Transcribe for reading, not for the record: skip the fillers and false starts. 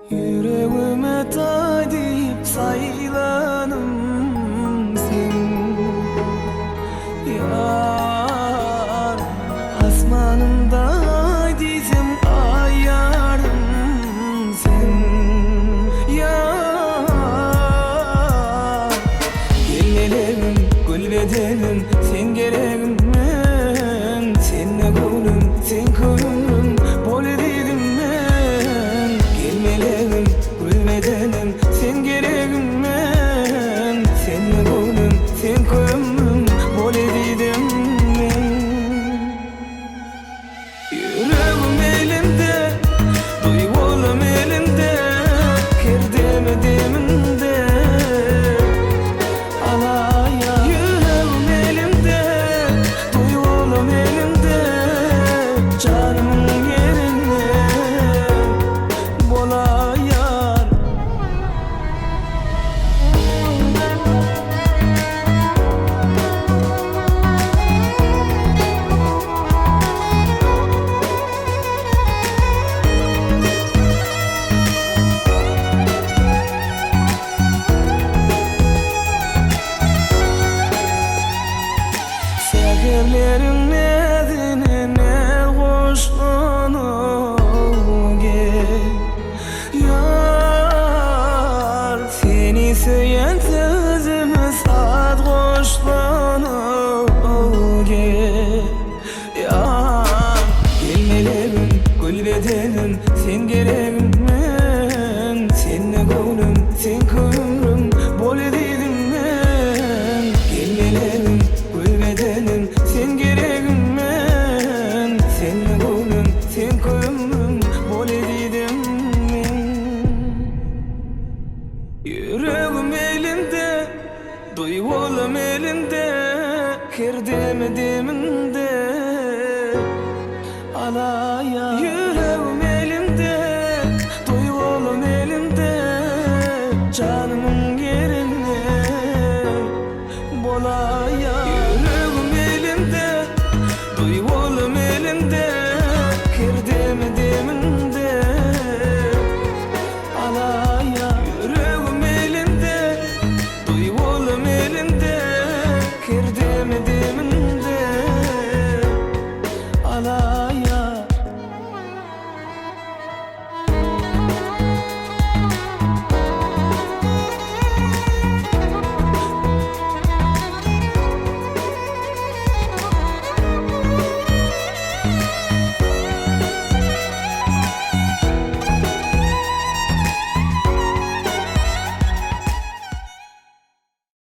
Yüreğime tadip saylanım sen Yar asmanımda dizim ayarım sen Yar Gülmelerim, gülbedenim sen gereğim ben Seninle gülüm, sen kılım bol dedim ben Gülmelerim, gülbedenim sen gereğim ben Seninle gülüm, sen kılım bol dedim ben Yüreğim elimde, duygularım elimde Kerdim edimimde alaya Yüreğim elimde, duygularım elimde Canımın yerinde bola yar Seherlerin nedine ne hoşlanı gel Yar seni söyleyen sözümü saat hoşlanı gel Yar Gelmelerim, gülbedenim sen gereğim